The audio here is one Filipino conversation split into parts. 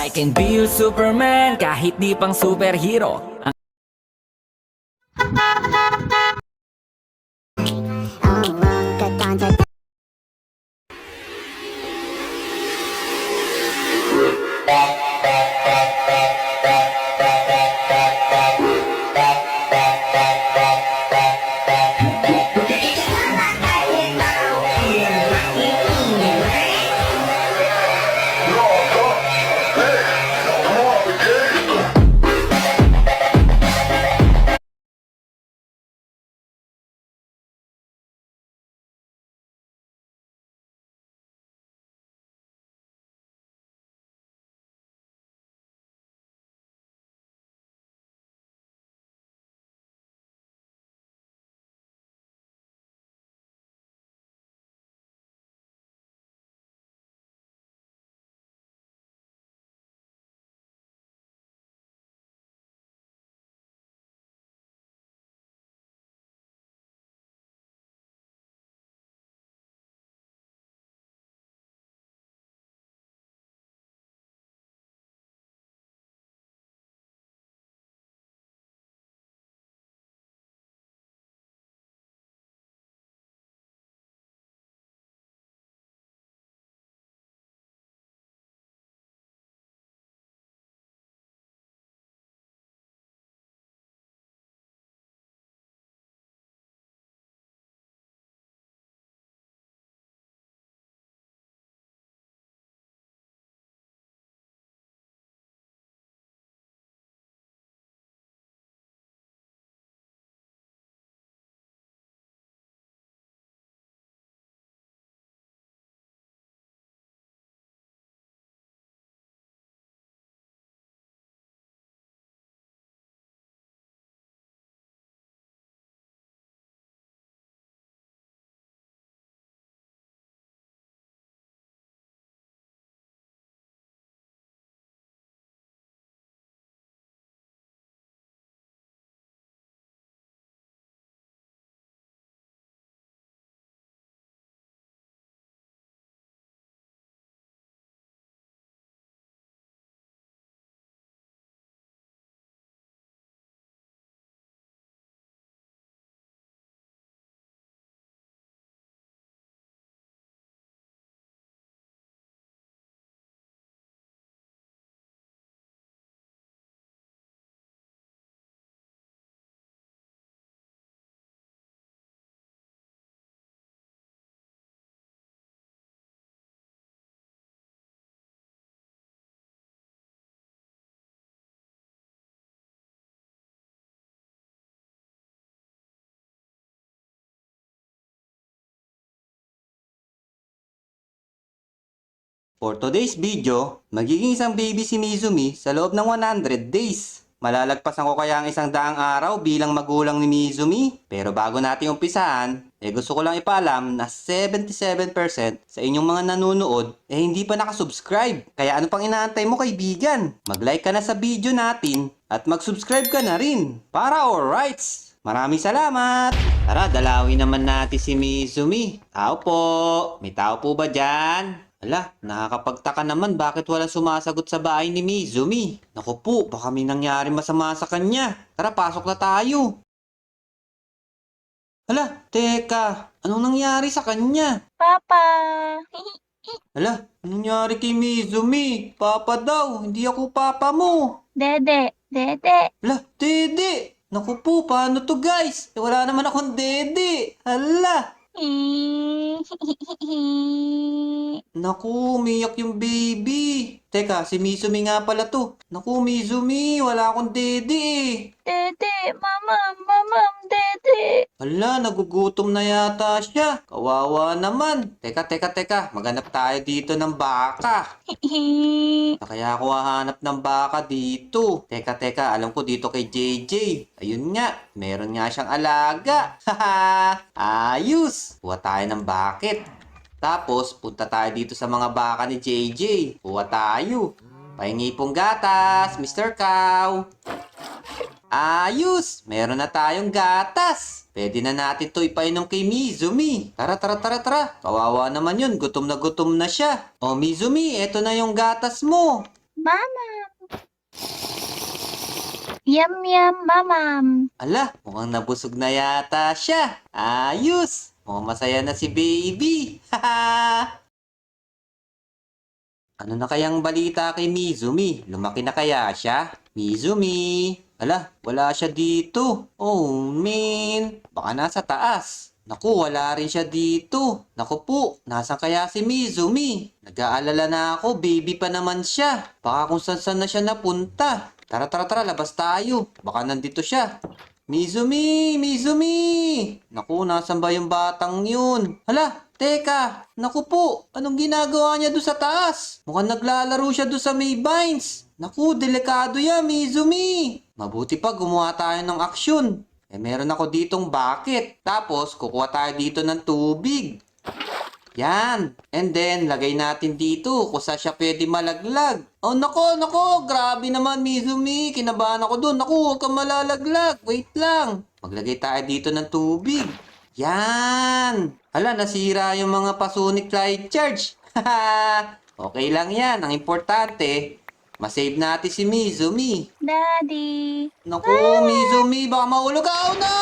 I can be your Superman kahit di pang superhero. For today's video, magiging isang baby si Mizumi sa loob ng 100 days. Malalagpasan ko kaya ang 100 araw bilang magulang ni Mizumi? Pero bago natin umpisahan, gusto ko lang ipaalam na 77% sa inyong mga nanonood hindi pa nakasubscribe. Kaya ano pang inaantay mo, kaibigan? Mag-like ka na sa video natin at mag-subscribe ka na rin. Para alrights! Maraming salamat! Tara, dalawin naman natin si Mizumi. Tao po! May tao po ba dyan? Ala, nakakapagtaka naman bakit wala sumasagot sa bahay ni Mizumi. Naku po, baka may nangyari masama sa kanya. Tara, pasok na tayo. Ala, teka, anong nangyari sa kanya? Papa! Ala, anong nangyari kay Mizumi? Papa daw, hindi ako papa mo. Dede! Dede! Ala, dede! Naku po, paano to guys? Wala naman akong dede. Hala! Naku, umiyak yung baby. Teka, si Mizumi nga pala to. Naku, Mizumi, wala akong dede eh. Dede! Mamam! Dede! Hala, nagugutom na yata siya. Kawawa naman. Teka. Maghanap tayo dito ng baka. Kaya ako hahanap ng baka dito. Teka. Alam ko dito kay JJ. Ayun nga, meron nga siyang alaga. Haha, ayos. Kuha tayo ng bucket. Tapos, punta tayo dito sa mga baka ni JJ. Kuha tayo. Pahingi pong gatas, Mr. Cow. Ayos! Meron na tayong gatas. Pwede na natin to ipainom kay Mizumi. Tara. Kawawa naman yun. Gutom na siya. O Mizumi, eto na yung gatas mo. Mama! Yum, mamam! Ala, mukhang nabusog na yata siya. Ayos! Mukhang masaya na si baby. Haha! Ano na kayang balita kay Mizumi? Lumaki na kaya siya? Mizumi! Ala, wala siya dito. Oh, man. Baka nasa taas. Naku, wala rin siya dito. Naku po, nasan kaya si Mizumi? Nag-aalala na ako, baby pa naman siya. Baka kung saan na siya napunta. Tara, labas tayo. Baka nandito siya. Mizumi! Naku, nasan ba yung batang yun? Hala, teka. Naku po, anong ginagawa niya doon sa taas? Mukhang naglalaro siya doon sa may vines. Naku, delikado yan, Mizumi. Mabuti pa gumawa tayo ng aksyon. Meron ako ditong bucket. Tapos, kukuha tayo dito ng tubig. Yan. And then, lagay natin dito kung saan siya pwede malaglag. Oh, nako. Grabe naman, Mizumi. Kinabahan ako dun. Naku, huwag kang malalaglag. Wait lang. Maglagay tayo dito ng tubig. Yan. Hala, nasira yung mga Pasonic light charge. Okay lang yan. Ang importante, masave natin si Mizumi. Daddy! Naku, Mizumi, baka mahulog ka. Oh no!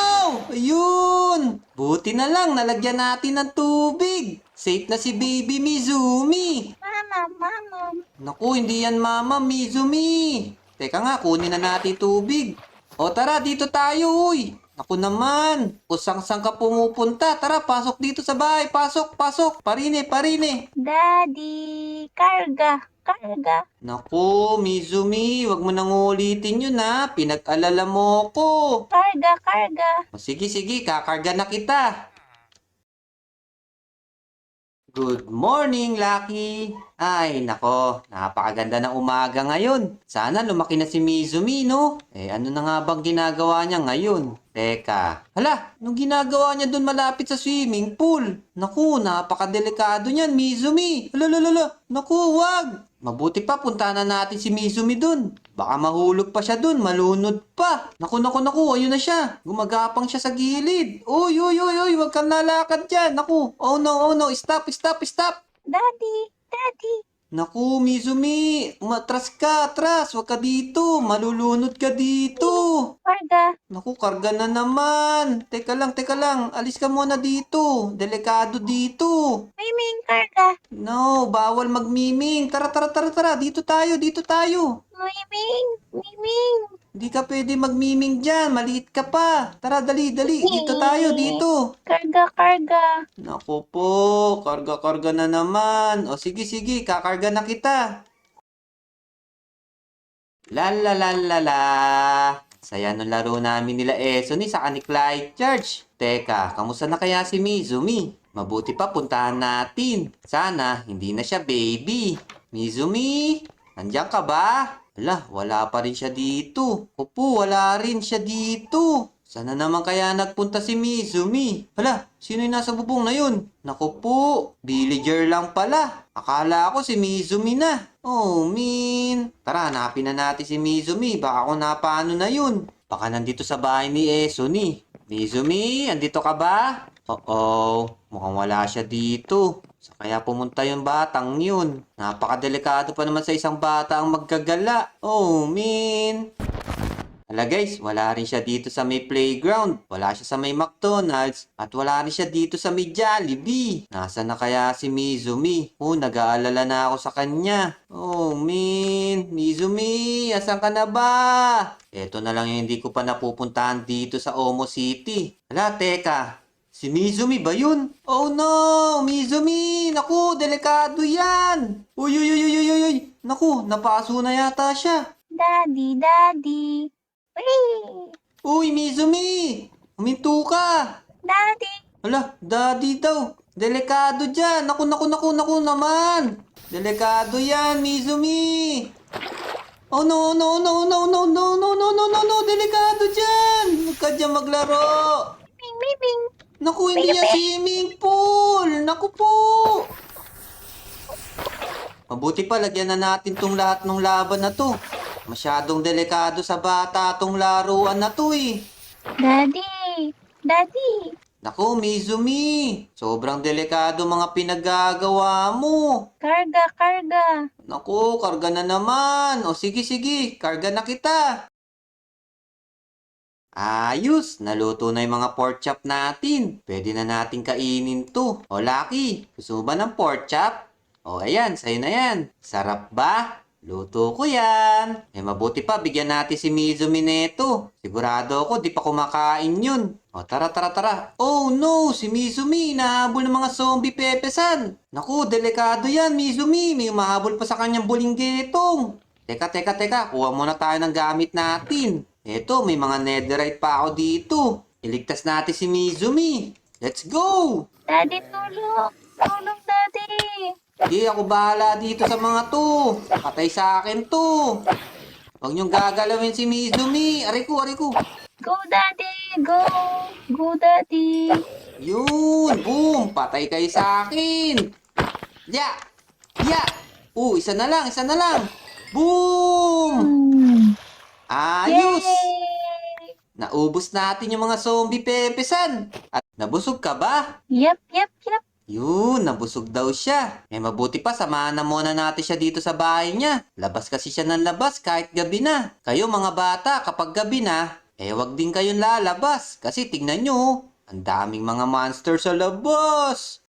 Ayun! Buti na lang, nalagyan natin ng tubig. Safe na si baby Mizumi. Mamam! Naku, hindi yan mama, Mizumi. Teka nga, kunin na natin tubig. O tara, dito tayo, uy. Naku naman, kusang-sang ka pumupunta. Tara, pasok dito sa bahay. Pasok. Parine. Daddy! Karga! Naku, Mizumi, wag mo nang ulitin yun ha. Pinag-alala mo ko. Karga! O, sige, kakarga na kita. Good morning, Lucky! Ay, nako, napakaganda ng umaga ngayon. Sana lumaki na si Mizumi, no? Ano na nga bang ginagawa niya ngayon? Teka, hala, anong ginagawa niya dun malapit sa swimming pool? Naku, napakadelikado niyan, Mizumi! Hala, naku, wag! Mabuti pa, punta na natin si Mizumi dun. Baka mahulog pa siya dun, malunod pa. Naku, ayun na siya. Gumagapang siya sa gilid. Uy, wag kang lalakad dyan. Naku, oh no, stop. Daddy! Naku, Mizumi, umatras ka, atras. Wag ka dito, malulunod ka dito. Karga! Naku, karga na naman. Teka lang, alis ka muna dito. Delikado dito. Miming! Karga! No, bawal magmiming. Tara, dito tayo. Miming! Hindi ka pwede magmiming dyan. Maliit ka pa. Tara, dali. Dito tayo, dito. Karga! Naku po, karga na naman. O sige, kakarga na kita. La. Saya nung laro namin nila Esoni sa Kanik Light Charge. Teka, kamusta na kaya si Mizumi? Mabuti pa puntahan natin. Sana hindi na siya baby. Mizumi, nandiyan ka ba? Wala pa rin siya dito. Opo, wala rin siya dito. Sana naman kaya nagpunta si Mizumi. Sino yung nasa bubong na yun? Naku po, villager lang pala. Akala ko si Mizumi na. Oh, min. Tara, hanapin na natin si Mizumi. Baka kung napano na yun. Baka nandito sa bahay ni Esoni. Mizumi, andito ka ba? Oo, mukhang wala siya dito. Sa kaya pumunta yung batang yun. Napakadelikado pa naman sa isang bata ang maggagala. Oh, min. Hala guys, wala rin siya dito sa may playground. Wala siya sa may McDonald's. At wala rin siya dito sa may Jollibee. Nasaan na kaya si Mizumi? Oh, nag-aalala na ako sa kanya. Oh, min. Mizumi, asan ka na ba? Eto na lang yung hindi ko pa napupuntahan dito sa Omo City. Hala, teka. Si Mizumi ba yun? Oh no! Mizumi! Naku, delikado yan! Uy, uy, uy, uy, uy, uy, uy! Naku, napaso na yata siya. Daddy, daddy. Wee! Uy, Mizumi! Huminto ka! Daddy. Hala, daddy daw. Delikado dyan. Naku, naku, naku, naku naman. Delikado yan, Mizumi. Oh no, no, no, no, no, no, no, no, no, no, no, delikado dyan. Huwag ka dyan maglaro. Bing, bing, bing. Naku, hindi yan swimming pool. Naku po. Mabuti pa, lagyan na natin tong lahat ng laban na to. Masyadong delikado sa bata tong laruan na to eh. Daddy. Daddy. Naku, Mizumi. Sobrang delikado mga pinagagawa mo. Karga, karga. Naku, karga na naman. O sige, sige, karga na kita. Ayos, naluto na yung mga pork chop natin. Pwede na natin kainin to. O Lucky, gusto mo ba ng pork chop? O ayan, sa'yo na yan. Sarap ba? Luto ko yan. Eh mabuti pa, bigyan natin si Mizumi neto. Sigurado ako, di pa kumakain yun. O tara, tara, tara. Oh no, si Mizumi, nahabol ng mga zombie pepesan. Naku, delikado yan, Mizumi. May umahabol pa sa kanyang bulinggetong. Teka, teka, teka. Kuha muna tayo ng gamit natin. Eto, may mga netherite pa ako dito. Iligtas natin si Mizumi. Let's go! Daddy, tulong. Tulong, daddy. Di, ako bahala dito sa mga to. Patay sa akin to. Huwag niyong gagalawin si Mizumi. Aray ko, aray ko. Go, daddy. Go. Go, daddy. Yun, boom. Patay kayo sa akin. Ya! Ya! Isa na lang, isa na lang. Boom! Ayos! Yay! Naubos natin yung mga zombie pepesan. At nabusog ka ba? Yep, yep, yep. Yun, nabusog daw siya. Eh mabuti pa, samahan na muna natin siya dito sa bahay niya. Labas kasi siya ng labas kahit gabi na. Kayo mga bata, kapag gabi na, wag din kayong lalabas. Kasi tingnan nyo, ang daming mga monster sa labas.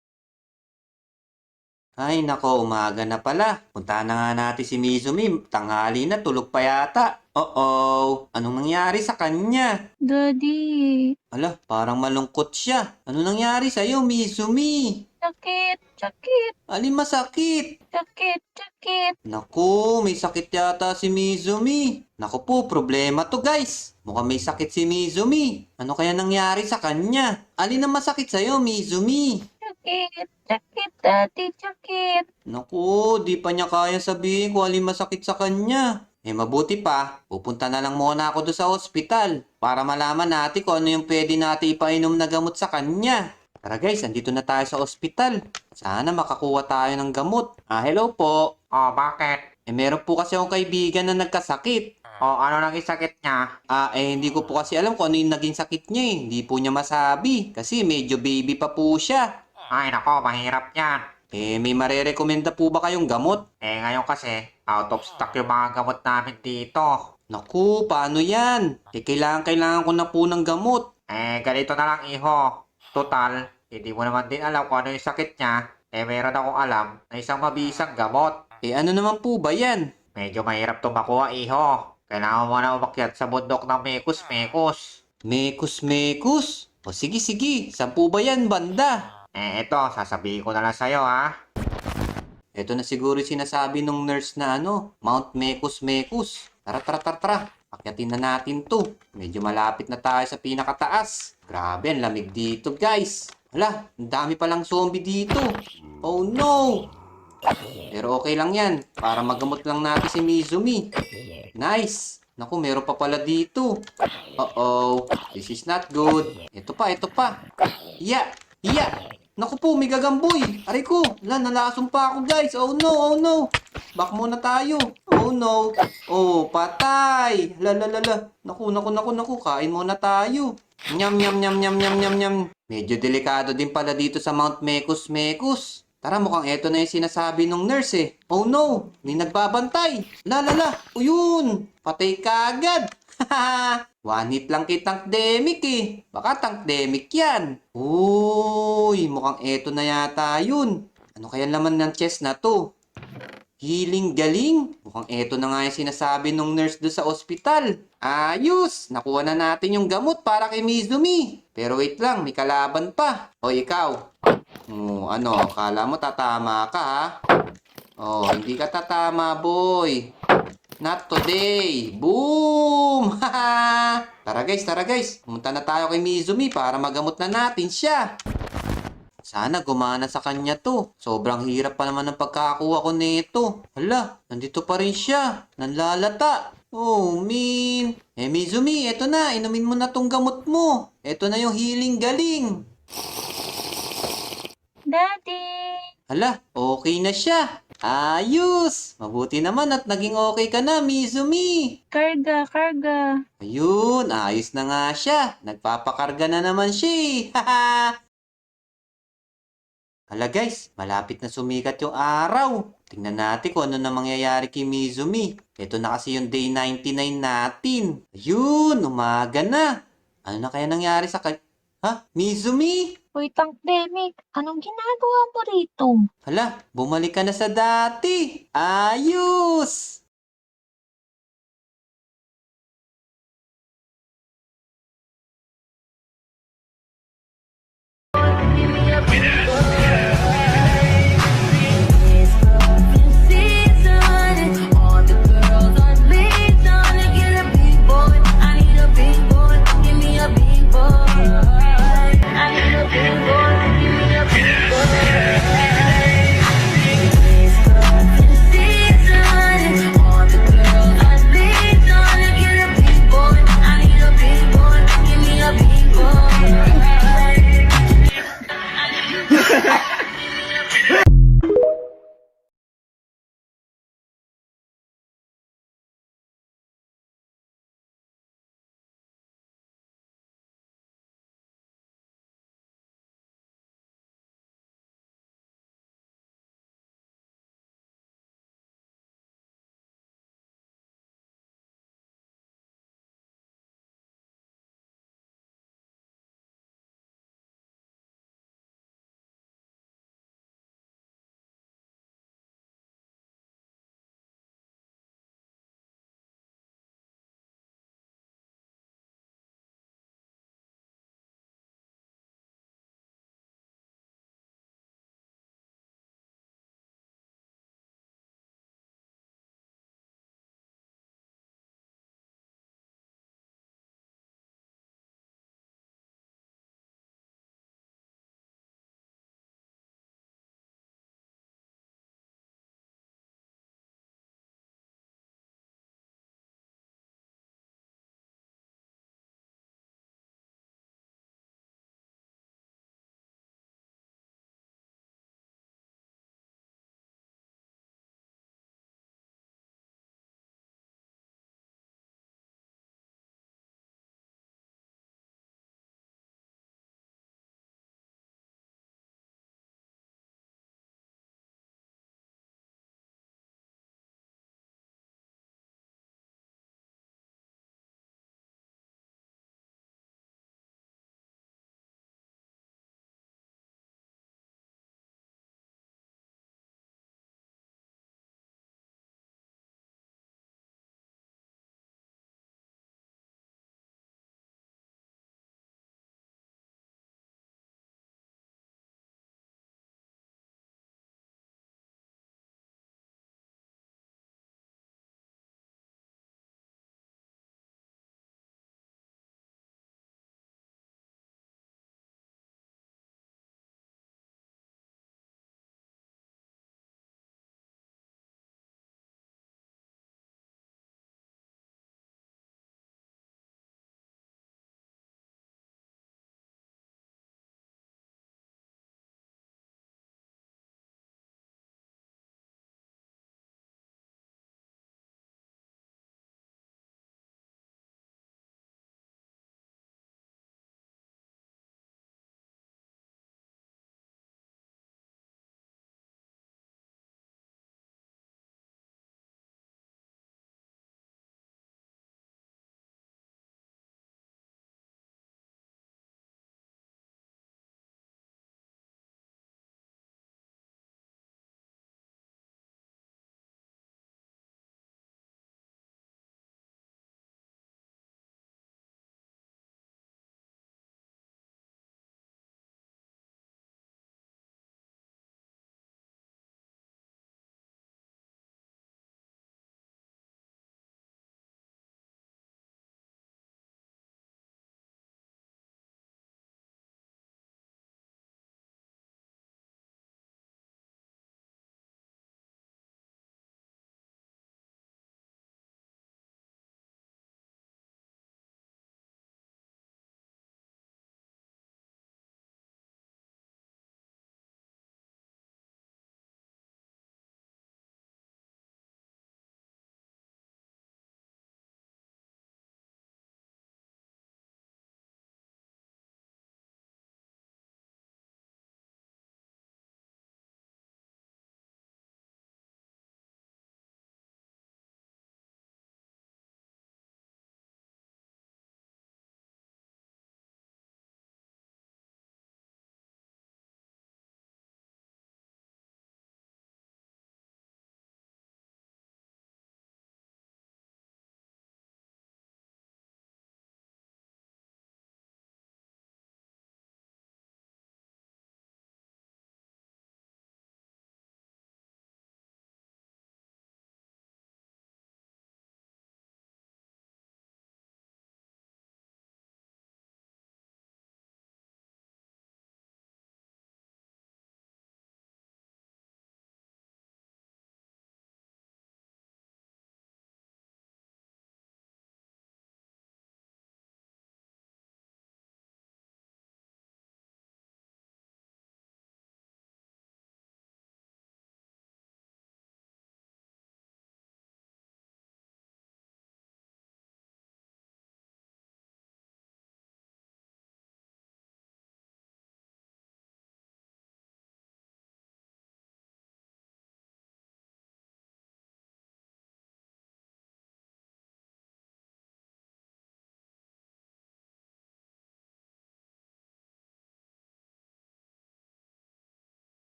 Ay nako, umaga na pala. Punta na nga natin si Mizumi. Tanghali na, tulog pa yata. Uh-oh, anong nangyari sa kanya? Daddy. Ala, parang malungkot siya. Ano nangyari sa'yo, Mizumi? Sakit, sakit, Alin masakit? sakit, sakit. Naku, may sakit yata si Mizumi. Naku po, problema to guys. Mukhang may sakit si Mizumi. Ano kaya nangyari sa kanya? Alin ang masakit sa'yo, Mizumi? Sakit, sakit, daddy, sakit. Naku, di pa niya kaya sabihin kung alin masakit sa kanya. Eh mabuti pa, pupunta na lang muna ako doon sa ospital para malaman natin kung ano yung pwede natin ipainom na gamot sa kanya. Tara guys, andito na tayo sa ospital. Sana makakuha tayo ng gamot. Hello po. Oh, bakit? Meron po kasi akong kaibigan na nagkasakit. Oh, ano nang sakit niya? Hindi ko po kasi alam kung ano yung naging sakit niya eh. Hindi po niya masabi kasi medyo baby pa po siya. Ay, nako, mahirap yan. May marerekomenda po ba kayong gamot? Ngayon kasi, out of stock yung mga gamot namin dito. Naku, paano yan? Kailangan ko na po ng gamot. Ganito na lang, iho. Total, hindi mo naman din alam kung ano yung sakit niya. Meron akong alam na isang mabisang gamot. Ano naman po ba yan? Medyo mahirap to makuha, iho. Kailangan mo na umakyat sa bundok ng Mekus-Mekus. Mekus-mekus? O sige, sige. Saan po ba yan, banda? Ito, sasabihin ko na lang sa'yo, ha. Ito na siguro yung sinasabi nung nurse na Mount Mekus-Mekus. Tara, tara, tara, tara. Akyatin na natin to. Medyo malapit na tayo sa pinakataas. Grabe, ang lamig dito, guys. Hala, ang dami palang zombie dito. Oh no! Pero okay lang yan. Para magamot lang natin si Mizumi. Nice! Naku, meron pa pala dito. Uh-oh, this is not good. Ito pa, ito pa. Iya! Iya! Naku po, may gagamboy. Aray ko, nalasong pa ako guys. Oh no, oh no. Back muna tayo. Oh no. Oh, patay. Lalalala. Naku. Kain muna tayo. Nyam, nyam, nyam, nyam, nyam, nyam, nyam. Medyo delikado din pala dito sa Mount Mecus Mecus. Tara, mukhang eto na yung sinasabi nung nurse eh. Oh no, may nagbabantay. Lalala, uyun. Patay ka agad. One hit lang kay Tankdemic eh. Baka Tankdemic yan. Uy, mukhang eto na yata yun. Ano kaya laman ng chest na to? Healing galing. Mukhang eto na nga yung sinasabi nung nurse do sa ospital. Ayos! Nakuha na natin yung gamot para kay Mizumi. Pero wait lang, may kalaban pa. O ikaw. Ano, kala mo tatama ka ha? Oh, hindi ka tatama boy. Not today. Boom! Tara guys. Pumunta na tayo kay Mizumi para magamot na natin siya. Sana gumana sa kanya to. Sobrang hirap pa naman ng pagkakakuha ko nito. Hala, nandito pa rin siya. Nanlalata. Oh, man. Mizumi, eto na. Inumin mo na tong gamot mo. Eto na yung healing galing. Daddy. Hala, okay na siya. Ayos! Mabuti naman at naging okay ka na, Mizumi. Karga. Ayun, ayos na nga siya. Nagpapakarga na naman siya eh. Haha! Hala guys, malapit na sumikat yung araw. Tingnan natin kung ano na mangyayari kay Mizumi. Ito na kasi yung day 99 natin. Ayun, umaga na. Ano na kaya nangyari sa Ha? Mizumi? Uy, Tankdemic, anong ginagawa mo rito? Hala, bumalik ka na sa dati. Ayos!